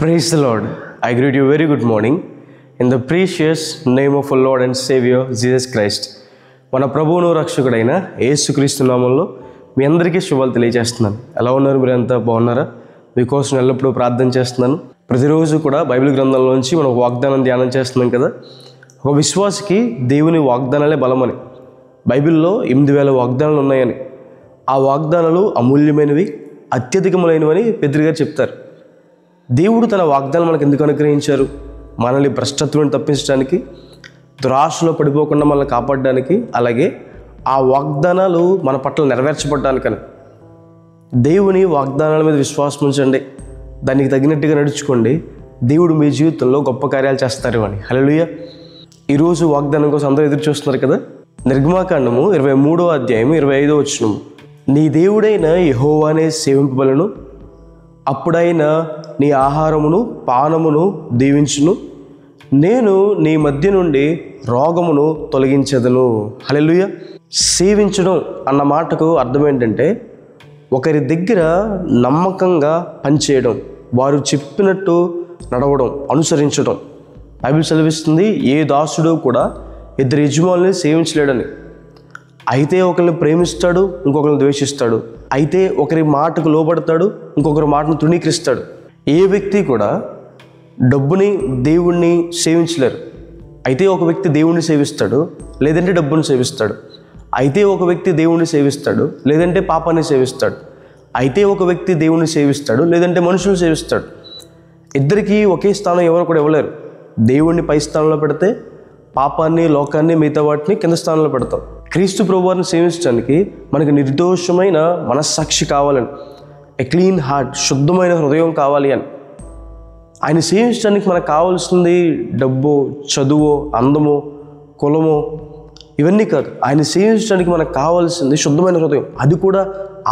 Praise the Lord. I greet you very good morning in the precious name of our Lord and Savior Jesus Christ. మన ప్రభువును రక్షకుడైన యేసుక్రీస్తు నామములో మీ అందరికీ శుభాలు తెలియజేస్తున్నాను. ఎలా ఉన్నారు? మీరు అంతా బాగున్నారా? మీకోసం ఎల్లప్పుడూ ప్రార్థన చేస్తున్నాను. ప్రతిరోజు కూడా బైబిల్ గ్రంథంలోంచి మనం వాగ్దానం ధ్యానం చేస్తున్నాం కదా. ఒక విశ్వాసికి దేవుని వాగ్దానాలే బలమని, బైబిల్లో 8000 వాగ్దానాలు ఉన్నాయని, ఆ వాగ్దానాలు అమూల్యమైనవి, అత్యధికములైనవని పెద్రి గారు చెప్తారు. దేవుడు తన వాగ్దానం మనకు ఎందుకు అనుగ్రహించారు? మనల్ని భ్రష్టత్వాన్ని తప్పించడానికి, దురాశలో పడిపోకుండా మనల్ని కాపాడడానికి, అలాగే ఆ వాగ్దానాలు మన పట్ల నెరవేర్చబడడానికని. దేవుని వాగ్దానాల మీద విశ్వాసం ఉంచండి, దానికి తగినట్టుగా నడుచుకోండి, దేవుడు మీ జీవితంలో గొప్ప కార్యాలు చేస్తారు అని. హల్లెలూయా. ఈరోజు వాగ్దానం కోసం అందరూ ఎదురు చూస్తున్నారు కదా. నిర్గమాకాండము 23వ అధ్యాయం 25వ వచనం, నీ దేవుడైన యెహోవానే సేవింపబలను, అప్పుడైనా నీ ఆహారమును పానమును దీవించును, నేను నీ మధ్య నుండి రోగమును తొలగించదను. హల్లెలూయా. సేవించడం అన్న మాటకు అర్థం ఏంటంటే ఒకరి దగ్గర నమ్మకంగా పనిచేయడం, వారు చెప్పినట్టు నడవడం, అనుసరించడం. బైబిల్ సెలవిస్తుంది, ఏ దాసుడు కూడా ఇద్దరు యజమానుల్ని సేవించలేడని. అయితే ఒకరిని ప్రేమిస్తాడు, ఇంకొకరిని ద్వేషిస్తాడు. అయితే ఒకరి మాటకు లోబడతాడు, ఇంకొకరి మాటను తృణీకరిస్తాడు. ఏ వ్యక్తి కూడా డబ్బుని దేవుణ్ణి సేవించలేరు. అయితే ఒక వ్యక్తి దేవుణ్ణి సేవిస్తాడు, లేదంటే డబ్బుని సేవిస్తాడు. అయితే ఒక వ్యక్తి దేవుణ్ణి సేవిస్తాడు, లేదంటే పాపాన్ని సేవిస్తాడు. అయితే ఒక వ్యక్తి దేవుణ్ణి సేవిస్తాడు, లేదంటే మనుషులను సేవిస్తాడు. ఇద్దరికీ ఒకే స్థానం ఎవరు కూడా ఇవ్వలేరు. దేవుణ్ణి పై స్థానంలో పెడితే పాపాన్ని, లోకాన్ని, మిగతా వాటిని కింద స్థానంలో పెడతాం. క్రీస్తు ప్రభువారిని సేవించడానికి మనకు నిర్దోషమైన మనస్సాక్షి కావాలని, ఎ క్లీన్ హార్ట్, శుద్ధమైన హృదయం కావాలి అని. ఆయన సేవించడానికి మనకు కావాల్సింది డబ్బు, చదువు, అందము, కులము, ఇవన్నీ కాదు. ఆయన సేవించడానికి మనకు కావాల్సింది శుద్ధమైన హృదయం. అది కూడా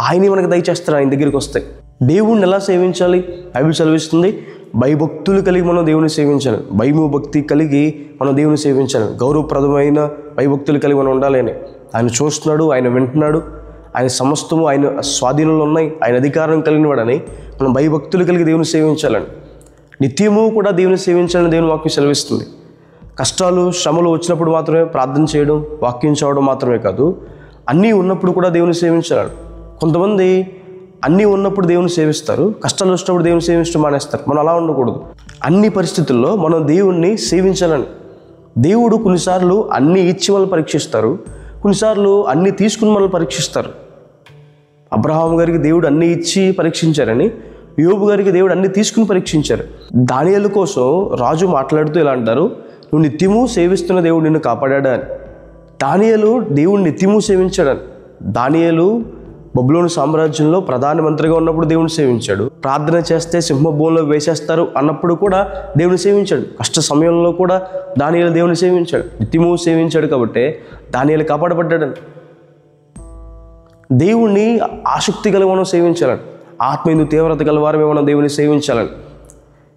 ఆయనే మనకు దయచేస్తారు ఆయన దగ్గరికి వస్తే. దేవుణ్ణి ఎలా సేవించాలి? బైబిల్ సెలవిస్తుంది, భయభక్తులు కలిగి మనం దేవుని సేవించాలి. భయము భక్తి కలిగి మనం దేవుని సేవించాలి. గౌరవప్రదమైన భయభక్తులు కలిగి మనం ఉండాలి అని. ఆయన చూస్తున్నాడు, ఆయన వింటున్నాడు, ఆయన సమస్తము ఆయన స్వాధీనంలో ఉన్నాయి, ఆయన అధికారం కలిగిన వాడని మనం భయభక్తులు కలిగి దేవుని సేవించాలని. నిత్యము కూడా దేవుని సేవించాలని దేవుని వాక్యం సెలవిస్తుంది. కష్టాలు, శ్రమలు వచ్చినప్పుడు మాత్రమే ప్రార్థన చేయడం, వాక్యం చదవడం మాత్రమే కాదు, అన్నీ ఉన్నప్పుడు కూడా దేవుని సేవించాలని. కొంతమంది అన్నీ ఉన్నప్పుడు దేవుని సేవిస్తారు, కష్టాలు వచ్చినప్పుడు దేవుని సేవించడం మానేస్తారు. మనం అలా ఉండకూడదు. అన్ని పరిస్థితుల్లో మనం దేవుణ్ణి సేవించాలని. దేవుడు కొన్నిసార్లు అన్నీ ఇచ్చి మనల్ని పరీక్షిస్తారు, కొన్నిసార్లు అన్నీ తీసుకుని మనల్ని పరీక్షిస్తారు. అబ్రహాం గారికి దేవుడు అన్నీ ఇచ్చి పరీక్షించారని, యోబు గారికి దేవుడు అన్నీ తీసుకుని పరీక్షించారు. దానియేలు కోసం రాజు మాట్లాడుతూ ఇలా అంటారు, నువ్వు నిత్యము సేవిస్తున్న దేవుడు నిన్ను కాపాడా అని. దానియేలు దేవుడు నిత్యము సేవించాడని. దానియేలు బబులోను సామ్రాజ్యంలో ప్రధానమంత్రిగా ఉన్నప్పుడు దేవుని సేవించాడు. ప్రార్థన చేస్తే సింహభూమిలో వేసేస్తారు అన్నప్పుడు కూడా దేవుని సేవించాడు. కష్ట సమయంలో కూడా దానియేలు దేవుని సేవించాడు. నిత్యము సేవించాడు కాబట్టి దానియేలు కాపాడబడ్డాడని. దేవుణ్ణి ఆసక్తి కలిగి మనం సేవించాలని, ఆత్మీయ తీవ్రత గల వారమే మనం దేవుని సేవించాలని.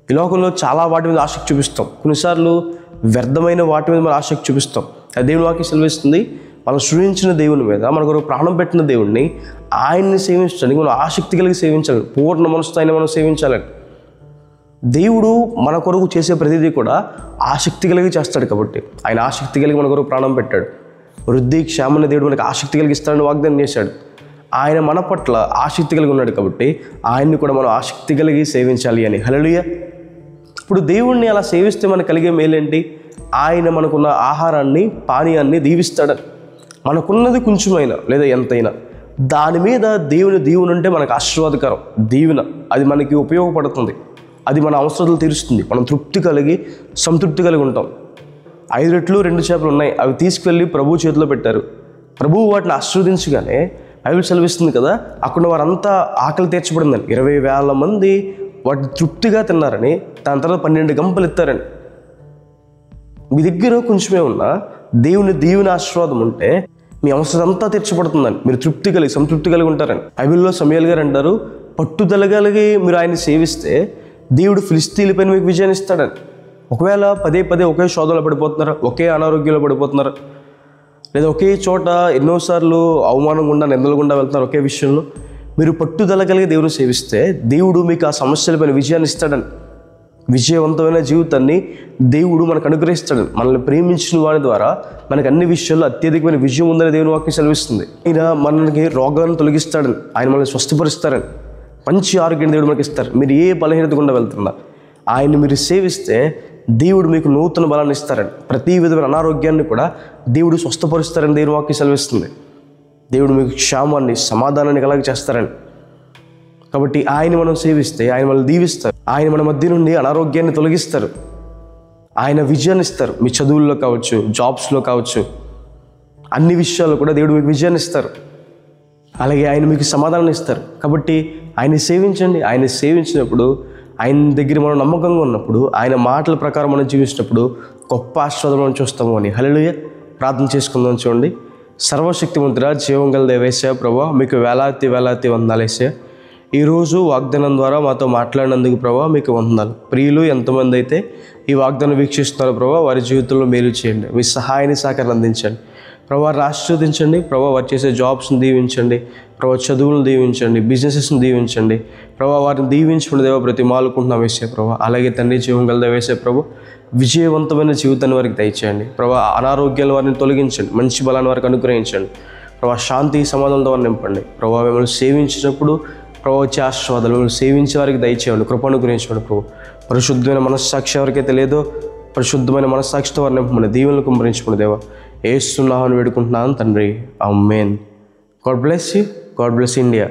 ఈ లోకంలో చాలా వాటి మీద ఆసక్తి చూపిస్తాం, కొన్నిసార్లు వ్యర్థమైన వాటి మీద మనం ఆసక్తి చూపిస్తాం. అది దేవుని వాక్యం సెలవిస్తుంది, మనం సృష్టించిన దేవుని మీద, మనకు ప్రాణం పెట్టిన దేవుణ్ణి, ఆయన్ని సేవించడానికి మనం ఆసక్తి కలిగి సేవించాలి. పూర్ణ మనసుతో ఆయన మనం సేవించాలని. దేవుడు మన కొరకు చేసే ప్రతిదీ కూడా ఆసక్తి కలిగి చేస్తాడు కాబట్టి ఆయన ఆసక్తి కలిగి మన కొరకు ప్రాణం పెట్టాడు. వృద్ధి క్షేమాన్ని దేవుడు మనకు ఆసక్తి కలిగి ఇస్తాడని వాగ్దానం చేశాడు. ఆయన మన పట్ల ఆసక్తి కలిగి ఉన్నాడు కాబట్టి ఆయన్ని కూడా మనం ఆసక్తి కలిగి సేవించాలి అని. హల్లెలూయా. ఇప్పుడు దేవుణ్ణి అలా సేవిస్తే మనకు కలిగే మేలేంటి? ఆయన మనకున్న ఆహారాన్ని, పానీయాన్ని దీవిస్తాడని. మనకున్నది కొంచెమైనా లేదా ఎంతైనా దాని మీద దేవుని దీవెన ఉంటే మనకు ఆశీర్వాదకరం. దీవెన అది మనకి ఉపయోగపడుతుంది, అది మన అవసరాలు తీరుస్తుంది. మనం తృప్తి కలిగి సంతృప్తి కలిగి ఉంటాం. 5 రెట్లు 2 చేపలు ఉన్నాయి, అవి తీసుకువెళ్ళి ప్రభువు చేతిలో పెట్టారు. ప్రభువు వాటిని ఆశీర్వదించగానే బైబిల్ సెలవిస్తుంది కదా, అక్కడ వారంతా ఆకలి తీర్చబడిందని. 20,000 మంది వాటిని తృప్తిగా తిన్నారని, దాని తర్వాత 12 గంపలు ఎత్తారని. మీ దగ్గర కొంచెమే ఉన్నా దేవుని దీవెన ఆశీర్వాదం ఉంటే మీ అవసరం అంతా తీర్చబడుతుందని, మీరు తృప్తి కలిగి సంతృప్తి కలిగి ఉంటారని. బైబిల్లో సమూయేలు గారు అంటారు, పట్టుదల కలిగి మీరు ఆయన్ని సేవిస్తే దేవుడు ఫిలిష్తీయులపైన మీకు విజయాన్ని ఇస్తాడని. ఒకవేళ పదే ఒకే శోధనలో పడిపోతున్నారా, ఒకే అనారోగ్యంలో పడిపోతున్నారా, లేదా ఒకే చోట ఎన్నోసార్లు అవమానం గుండా, నిందల గుండా వెళ్తున్నారు ఒకే విషయంలో, మీరు పట్టుదల కలిగి దేవుని సేవిస్తే దేవుడు మీకు ఆ సమస్యలపైన విజయాన్ని ఇస్తాడని. విజయవంతమైన జీవితాన్ని దేవుడు మనకు అనుగ్రహిస్తాడు. మనల్ని ప్రేమించిన వారి ద్వారా మనకు అన్ని విషయాల్లో అత్యధికమైన విజయం ఉందని దేవుని వాక్యం సెలవిస్తుంది. ఆయన మనకి రోగాలను తొలగిస్తాడని, ఆయన మనల్ని స్వస్థపరుస్తారని, మంచి ఆరోగ్యాన్ని దేవుడు మనకి ఇస్తారు. మీరు ఏ బలహీనత గుండా వెళ్తున్నా ఆయన్ని మీరు సేవిస్తే దేవుడు మీకు నూతన బలాన్ని ఇస్తారని, ప్రతి విధమైన అనారోగ్యాన్ని కూడా దేవుడు స్వస్థపరుస్తారని దేవుని వాక్యం సెలవిస్తుంది. దేవుడు మీకు క్షేమాన్ని, సమాధానాన్ని కలగ చేస్తారని. కాబట్టి ఆయన మనం సేవిస్తే ఆయన మనల్ని దీవిస్తారు. ఆయన మన మధ్య నుండి అనారోగ్యాన్ని తొలగిస్తారు. ఆయన విజయాన్ని ఇస్తారు. మీ చదువుల్లో కావచ్చు, జాబ్స్లో కావచ్చు, అన్ని విషయాల్లో కూడా దేవుడు మీకు విజయాన్ని ఇస్తారు. అలాగే ఆయన మీకు సమాధానాన్ని ఇస్తారు. కాబట్టి ఆయన్ని సేవించండి. ఆయన్ని సేవించినప్పుడు, ఆయన దగ్గర మనం నమ్మకంగా ఉన్నప్పుడు, ఆయన మాటల ప్రకారం మనం జీవించినప్పుడు గొప్ప ఆశీర్వాదం మనం చూస్తాము అని హల్లెలూయా. ప్రార్థన చేసుకుందాం. చూడండి. సర్వశక్తిమంతుడా, జీవం గల దేవేశయ్య ప్రభువా, మీకు వేలాది వేలాది వందనాలు యేసయ్యా. ఈరోజు వాగ్దానం ద్వారా మాతో మాట్లాడినందుకు ప్రభా మీకు వందనాలు. ప్రియులు ఎంతమంది అయితే ఈ వాగ్దానం వీక్షిస్తున్నారో ప్రభా, వారి జీవితంలో మేలు చేయండి. మీ సహాయాన్ని సహకారం అందించండి ప్రభా. ఆశీర్వదించండి ప్రభా. వారు చేసే జాబ్స్ని దీవించండి ప్రభా. చదువులను దీవించండి, బిజినెసెస్ని దీవించండి ప్రభా. వారిని దీవించుకుని దేవా ప్రతి మాలుకుంటున్నాం వేసే ప్రభా. అలాగే తండ్రి జీవం గల వేసే ప్రభు, విజయవంతమైన జీవితాన్ని వారికి దయచేయండి ప్రభా. అనారోగ్యాల వారిని తొలగించండి, మంచి బలాన్ని వారికి అనుగ్రహించండి ప్రభా. శాంతి సమాధానంతో వారిని నింపండి ప్రభా. మిమ్మల్ని సేవించినప్పుడు ప్రభు వచ్చే ఆశీర్వాదాలు మిమ్మల్ని సేవించే వారికి దయచేయండి, కృపను గురించండి ప్రభు. పరిశుద్ధమైన మనస్సాక్షి ఎవరికైతే లేదో పరిశుద్ధమైన మనస్సాక్షితో వారిని నింపమని, దీవెనలు కుమ్మరించుకుని దేవా యేసు నామమున వేడుకుంటున్నాను తండ్రి. ఆమేన్. God bless you. God bless India.